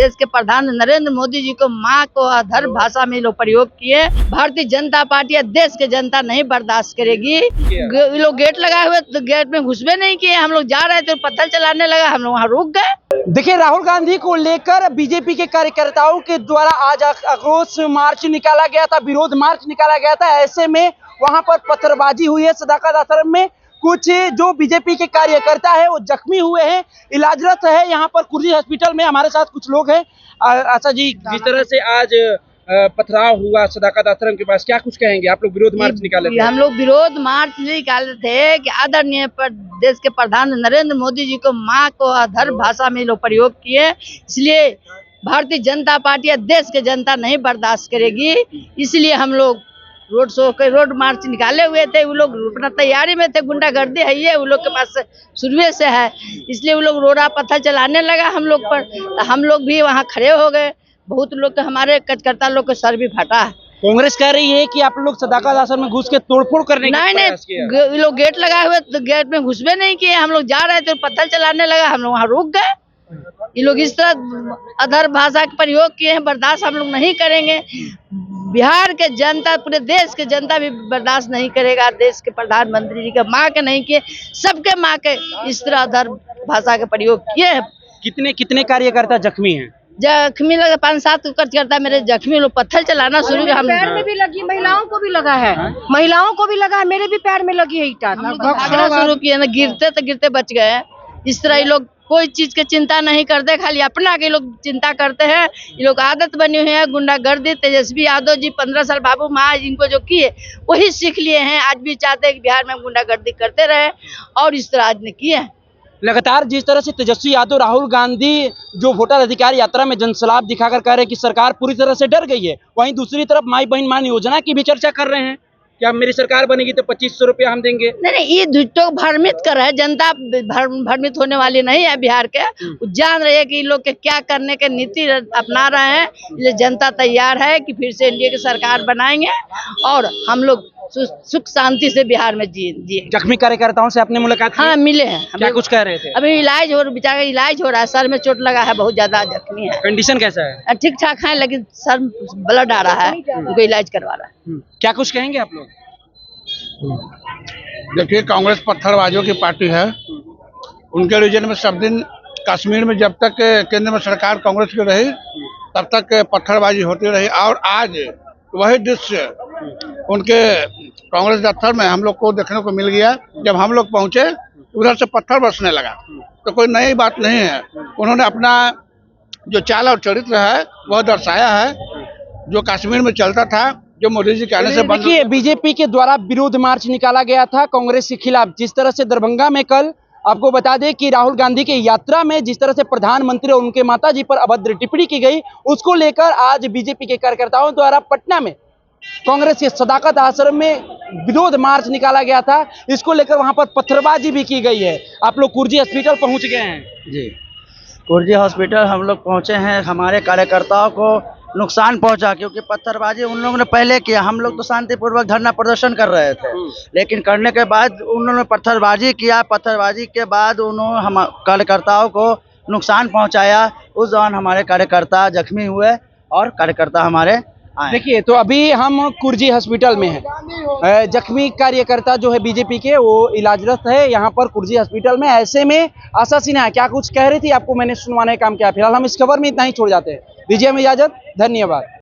देश के प्रधान नरेंद्र मोदी जी को माँ को अधर भाषा में लोग प्रयोग किए। भारतीय जनता पार्टी या देश की जनता नहीं बर्दाश्त करेगी। ये लोग गेट लगाए हुए तो गेट में घुसबे नहीं किए। हम लोग जा रहे थे, पत्थर चलाने लगा, हम लोग वहाँ रुक गए। देखिए, राहुल गांधी को लेकर बीजेपी के कार्यकर्ताओं के द्वारा आज आक्रोश मार्च निकाला गया था, विरोध मार्च निकाला गया था। ऐसे में वहां पर पत्थरबाजी हुई है। सदाकत आश्रम में कुछ जो बीजेपी के कार्यकर्ता है वो जख्मी हुए हैं, इलाजरत है यहाँ पर कुर्जी हॉस्पिटल में। हमारे साथ कुछ लोग हैं। आशा जी, जिस तरह से आज पथराव हुआ सदाकत आश्रम के पास, क्या कुछ कहेंगे? आप लोग विरोध मार्च निकाले थे। हम लोग विरोध मार्च निकाले थे कि आदरणीय देश के प्रधान नरेंद्र मोदी जी को माँ को अधर भाषा में लोग प्रयोग किए। इसलिए भारतीय जनता पार्टी या देश की जनता नहीं बर्दाश्त करेगी। इसलिए हम लोग रोड शो के रोड मार्च निकाले हुए थे। वो लोग अपना तैयारी में थे। गुंडागर्दी है ये वो लोग के पास शुरू से है, इसलिए वो लोग रोड़ा पत्थर चलाने लगा हम लोग पर। तो हम लोग भी वहाँ खड़े हो गए। बहुत लोग के, हमारे कार्यकर्ता लोग के सर भी फटा है। कांग्रेस कह रही है कि आप लोग सदाकत आश्रम में घुस के तोड़फोड़ करने का प्रयास किया। नहीं, ये लोग गेट लगाए हुए तो गेट में घुसबे नहीं किए। हम लोग जा रहे थे, पत्थर चलाने लगा, हम लोग वहाँ रुक गए। ये लोग इस तरह अधर भाषा का प्रयोग किए हैं, बर्दाश्त हम लोग नहीं करेंगे। बिहार के जनता, पूरे देश के जनता भी बर्दाश्त नहीं करेगा। देश के प्रधानमंत्री जी के माँ के नहीं किए, सबके माँ के इस तरह अधर भाषा का प्रयोग किए हैं। कितने कार्यकर्ता जख्मी हैं? जख्मी लगा 5-7 कार्यकर्ता मेरे जख्मी लोग पत्थर चलाना शुरू किया। पैर में भी लगी, महिलाओं को भी लगा है, महिलाओं को भी लगा है, मेरे भी पैर में लगी है ईटा। भागना शुरू किए ना, गिरते तो गिरते बच गए। इस तरह ये लोग कोई चीज की चिंता नहीं करते, खाली अपना के लोग चिंता करते हैं। ये लोग आदत बनी हुई है गुंडागर्दी। तेजस्वी यादव जी 15 साल बाबू माँ इनको जो किए वही सीख लिए हैं। आज भी चाहते हैं कि बिहार में गुंडागर्दी करते रहे और इस तरह आज ने किए हैं। लगातार जिस तरह से तेजस्वी यादव, राहुल गांधी जो वोटर अधिकार यात्रा में जनसलाब दिखाकर कह रहे हैं कि सरकार पूरी तरह से डर गई है, वहीं दूसरी तरफ माई बहन मान योजना की भी चर्चा कर रहे हैं। क्या मेरी सरकार बनेगी तो 2500 रुपया हम देंगे? नहीं, ये झूठों भ्रमित कर रहे हैं। जनता भ्रमित होने वाली नहीं है बिहार के। जान रही है कि इन लोग के क्या करने के नीति अपना रहे हैं। इसलिए जनता तैयार है कि फिर से एनडीए की सरकार बनाएंगे और हम लोग सुख शांति से बिहार में जिए। जख्मी कार्यकर्ताओं से आपने मुलाकात की? हाँ, मिले हैं। क्या कुछ कह रहे थे? अभी बेचारा इलाज हो रहा है, सर में चोट लगा है, बहुत ज्यादा जख्मी है। कंडीशन कैसा है? ठीक ठाक है, लेकिन सर ब्लड आ रहा है, उनको इलाज करवा रहा है। क्या कुछ कहेंगे आप लोग? देखिए, कांग्रेस पत्थरबाजों की पार्टी है। उनके रीजन में सब दिन कश्मीर में जब तक केंद्र में सरकार कांग्रेस की रही तब तक पत्थरबाजी होती रही। और आज वही दृश्य उनके कांग्रेस दफ्तर में हम लोग को देखने को मिल गया। जब हम लोग पहुंचे उधर से पत्थर बरसने लगा। तो कोई नई बात नहीं है। उन्होंने अपना जो चाल और चरित्र है वह दर्शाया है, जो कश्मीर में चलता था, जो मोदी जी कहने से बंद। देखिए, बीजेपी के द्वारा विरोध मार्च निकाला गया था कांग्रेस के खिलाफ। जिस तरह से दरभंगा में कल आपको बता दें कि राहुल गांधी की यात्रा में जिस तरह से प्रधानमंत्री और उनके माताजी पर अभद्र टिप्पणी की गई, उसको लेकर आज बीजेपी के कार्यकर्ताओं द्वारा पटना में कांग्रेस के सदाकत आश्रम में विरोध मार्च निकाला गया था। इसको लेकर वहां पर पत्थरबाजी भी की गई है। आप लोग कुर्जी हॉस्पिटल पहुंच गए हैं? जी, कुर्जी हॉस्पिटल हम लोग पहुंचे हैं। हमारे कार्यकर्ताओं को नुकसान पहुंचा, क्योंकि पत्थरबाजी उन लोगों ने पहले किया। हम लोग तो शांतिपूर्वक धरना प्रदर्शन कर रहे थे, लेकिन करने के बाद उन्होंने पत्थरबाजी किया। पत्थरबाजी के बाद उन्होंने हम कार्यकर्ताओं को नुकसान पहुंचाया। उस दौरान हमारे कार्यकर्ता जख्मी हुए और कार्यकर्ता हमारे आए। देखिए, तो अभी हम कुर्जी हॉस्पिटल में हैं। जख्मी कार्यकर्ता जो है बीजेपी के, वो इलाजरत है यहाँ पर कुर्जी हॉस्पिटल में। ऐसे में आशा सिन्हा क्या कुछ कह रही थी, आपको मैंने सुनवाने का काम किया। फिलहाल हम इस खबर में इतना ही छोड़ जाते हैं। दीजिए हमें इजाजत, धन्यवाद।